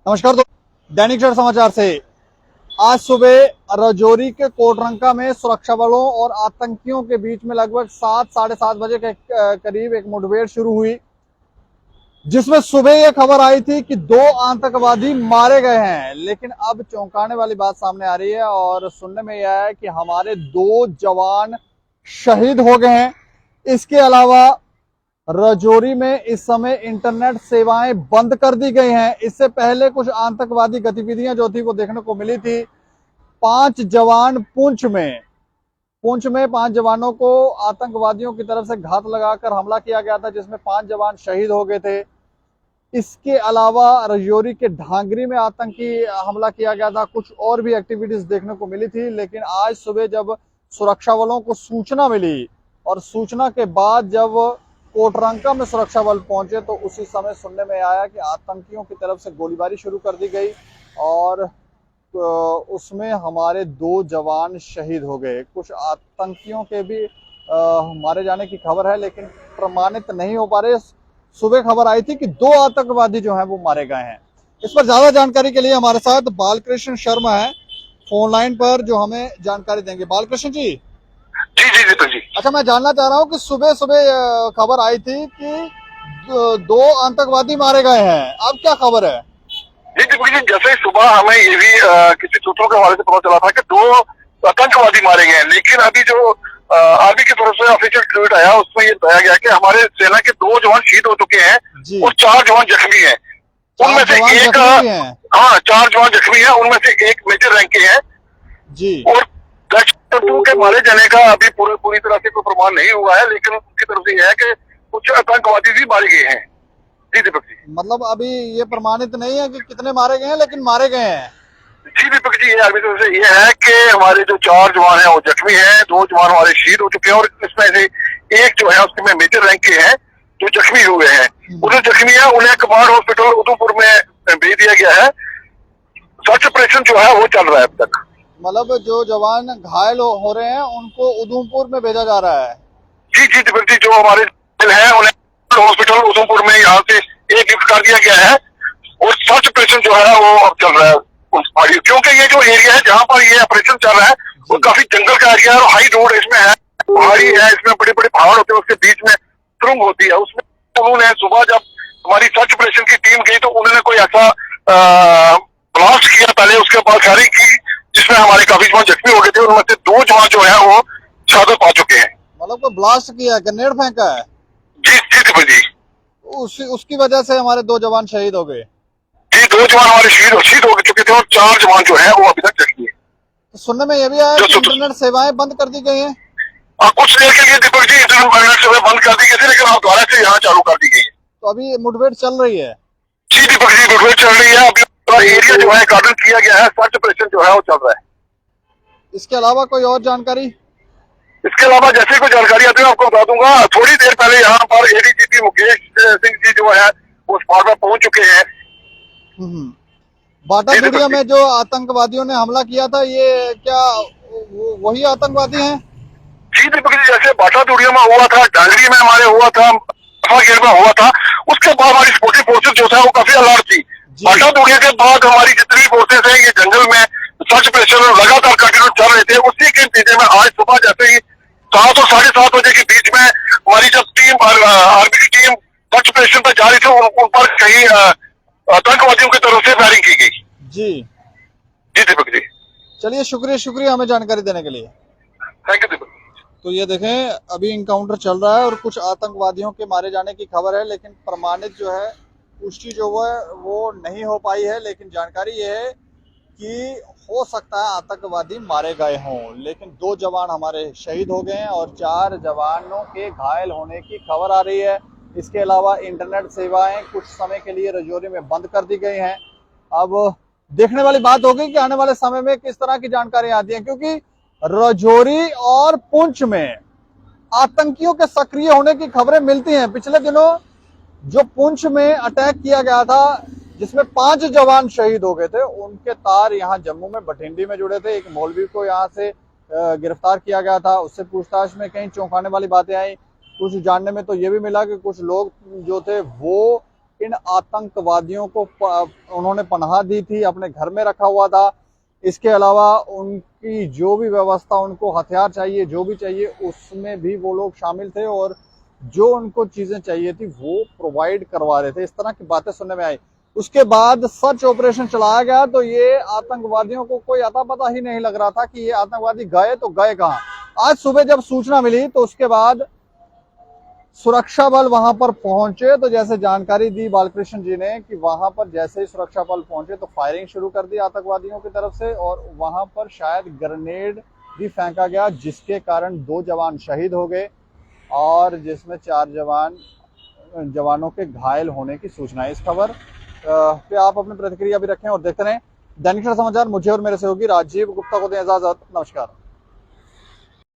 नमस्कार दैनिक क्षण समाचार से आज सुबह राजौरी के कोटरंका में सुरक्षा बलों और आतंकियों के बीच में लगभग 7-7:30 बजे के करीब एक मुठभेड़ शुरू हुई, जिसमें सुबह यह खबर आई थी कि 2 आतंकवादी मारे गए हैं। लेकिन अब चौंकाने वाली बात सामने आ रही है और सुनने में यह है कि हमारे 2 जवान शहीद हो गए हैं। इसके अलावा राजौरी में इस समय इंटरनेट सेवाएं बंद कर दी गई हैं। इससे पहले कुछ आतंकवादी गतिविधियां जो थी वो देखने को मिली थी। 5 जवान पुंछ में 5 जवानों को आतंकवादियों की तरफ से घात लगाकर हमला किया गया था, जिसमें 5 जवान शहीद हो गए थे। इसके अलावा राजौरी के ढांगरी में आतंकी हमला किया गया था। कुछ और भी एक्टिविटीज देखने को मिली थी। लेकिन आज सुबह जब सुरक्षा बलों को सूचना मिली और सूचना के बाद जब कोटरंका में सुरक्षा बल पहुंचे तो उसी समय सुनने में आया कि आतंकियों की तरफ से गोलीबारी शुरू कर दी गई और उसमें हमारे 2 जवान शहीद हो गए। कुछ आतंकियों के भी मारे जाने की खबर है, लेकिन प्रमाणित नहीं हो पा रहे। सुबह खबर आई थी कि 2 आतंकवादी जो हैं वो मारे गए हैं। इस पर ज्यादा जानकारी के लिए हमारे साथ बालकृष्ण शर्मा है फोन लाइन पर, जो हमें जानकारी देंगे। बालकृष्ण जी। जी जी जी तो जी। अच्छा, मैं जानना चाह रहा हूँ कि सुबह सुबह खबर आई थी कि 2 आतंकवादी मारे गए हैं, अब क्या खबर है? जी दीपक जी, जैसे सुबह हमें ये भी किसी सूत्रों के हवाले से पता चला था कि 2 आतंकवादी मारे गए हैं, लेकिन अभी जो आर्मी की तरफ से ऑफिशियल ट्वीट आया उसमें ये बताया गया कि हमारे सेना के 2 जवान शहीद हो चुके हैं और 4 जवान जख्मी हैं। उनमें से एक 4 जवान जख्मी है, उनमें से एक मेजर रैंक के हैं जी। और दहशतगर्दों के मारे जाने का अभी पूरी तरह से कोई प्रमाण नहीं हुआ है, लेकिन उनकी तरफ से यह है कि कुछ आतंकवादी भी मारे गए हैं। जी दीपक जी। मतलब अभी ये प्रमाणित नहीं है कि कितने मारे गए हैं, लेकिन मारे गए हैं। जी दीपक जी, ये आर्मी तरफ से ये है कि हमारे जो 4 जवान हैं वो जख्मी हैं, 2 जवान हमारे शहीद हो चुके हैं और इसमें से एक जो है उसमें मेजर रैंक के हैं जो जख्मी हुए हैं। उन्हें जख्मी है, उन्हें कमांड हॉस्पिटल उधमपुर में भेज दिया गया है। सर्च ऑपरेशन जो है वो चल रहा है अब तक। मतलब जो जवान घायल हो रहे हैं उनको उधमपुर में भेजा जा रहा है। जी जी दीपक जी, जो हमारे है उन्हें हॉस्पिटल उधमपुर में यहाँ से एक गिफ्ट कर दिया गया है और सर्च ऑपरेशन जो है वो अब चल रहा है उस पहाड़ी, क्योंकि ये जो एरिया है जहाँ पर ये ऑपरेशन चल रहा है वो काफी जंगल का एरिया है और हाई रोड इसमें है, पहाड़ी है, इसमें बड़े बड़े पहाड़ होते हैं, उसके बीच में सुरंग होती है। उसमें उन्होंने सुबह जब हमारी सर्च ऑपरेशन की टीम गई तो उन्होंने कोई ऐसा ब्लास्ट किया पहले, उसके बाद फायरिंग की जिसमें हमारे काफी जवान जख्मी हो गए थे। उनमें से 2 जवान जो है वो शहादत पा चुके हैं। मतलब कोई ब्लास्ट किया है, ग्रेनेड फेंका है? जी जी दीपक जी। उसकी वजह से हमारे 2 जवान शहीद हो गए। जी, 2 जवान हमारे शहीद हो चुके थे और 4 जवान जो है वो अभी तक जख्मी है। तो सुनने में यह भी आया कि इंटरनेट सेवाएं बंद कर दी गई हैं। कुछ देर के लिए दीपक जी इंटरनेट सेवाएं बंद कर दी गई थी, लेकिन अब दोबारा से यहाँ चालू कर दी गई है। तो अभी मुठभेड़ चल रही है? जी दीपक जी, मुठभेड़ चल रही है। अभी पूरा एरिया जो है गार्डन किया गया है, सर्च ऑपरेशन जो है वो चल रहा है। इसके अलावा कोई और जानकारी? इसके अलावा जैसे कोई जानकारी आती है आपको बता दूंगा। थोड़ी देर पहले यहाँ पर एडीजीपी मुकेश सिंह जी जो है वो स्पॉट पर पहुंच चुके हैं। बाटा दुनिया में जो आतंकवादियों ने हमला किया था, ये क्या वही आतंकवादी हैं? जी दीपक जी, जैसे बाटा दुनिया में हुआ था, डांगरी में हमारे हुआ था, गेट में हुआ था, उसके बाद हमारी सपोर्टिव फोर्सेज जो था वो काफी अलर्ट थी। बाटा दुनिया के बाद हमारी जितनी फोर्सेज है ये जंगल में सर्च ऑपरेशन लगातार कंटिन्यू चल रहे थे। उसी के नतीजे में आज सुबह जैसे ही 7 और 7:30 बजे के बीच में हमारी जब टीम आर्मी की टीम सर्च ऑपरेशन पर जा रही थी, उन पर कहीं आतंकवादियों की तरफ से फायरिंग की गई। जी जी दीपक जी। चलिए, शुक्रिया हमें जानकारी देने के लिए। थैंक यू दीपक। तो ये देखें, अभी इनकाउंटर चल रहा है और कुछ आतंकवादियों के मारे जाने की खबर है, लेकिन प्रमाणित जो है पुष्टि जो है वो नहीं हो पाई है। लेकिन जानकारी ये है कि हो सकता है आतंकवादी मारे गए हों, लेकिन 2 जवान हमारे शहीद हो गए हैं और 4 जवानों के घायल होने की खबर आ रही है। इसके अलावा इंटरनेट सेवाएं कुछ समय के लिए राजौरी में बंद कर दी गई हैं। अब देखने वाली बात होगी कि आने वाले समय में किस तरह की जानकारी आती है, क्योंकि राजौरी और पुंछ में आतंकियों के सक्रिय होने की खबरें मिलती हैं। पिछले दिनों जो पुंछ में अटैक किया गया था जिसमें 5 जवान शहीद हो गए थे, उनके तार यहाँ जम्मू में बठिंडी में जुड़े थे। एक मौलवी को यहाँ से गिरफ्तार किया गया था, उससे पूछताछ में कहीं चौंकाने वाली बातें आई। कुछ जानने में तो ये भी मिला कि कुछ लोग जो थे वो इन आतंकवादियों को उन्होंने पनाह दी थी, अपने घर में रखा हुआ था। इसके अलावा उनकी जो भी व्यवस्था, उनको हथियार चाहिए, जो भी चाहिए, उसमें भी वो लोग शामिल थे और जो उनको चीजें चाहिए थी वो प्रोवाइड करवा रहे थे। इस तरह की बातें सुनने में आई। उसके बाद सर्च ऑपरेशन चलाया गया तो ये आतंकवादियों को कोई अता पता ही नहीं लग रहा था कि ये आतंकवादी गए तो गए कहां। आज सुबह जब सूचना मिली तो उसके बाद सुरक्षा बल वहां पर पहुंचे तो जैसे जानकारी दी बालकृष्ण जी ने कि वहां पर जैसे ही सुरक्षा बल पहुंचे तो फायरिंग शुरू कर दी आतंकवादियों की तरफ से और वहां पर शायद ग्रेनेड भी फेंका गया, जिसके कारण 2 जवान शहीद हो गए और जिसमें 4 जवानों के घायल होने की सूचना है। इस खबर पे आप अपनी प्रतिक्रिया भी रखें और देखते रहें दैनिक सवेरा समाचार। मुझे और मेरे सहयोगी राजीव गुप्ता को दें इजाजत। नमस्कार।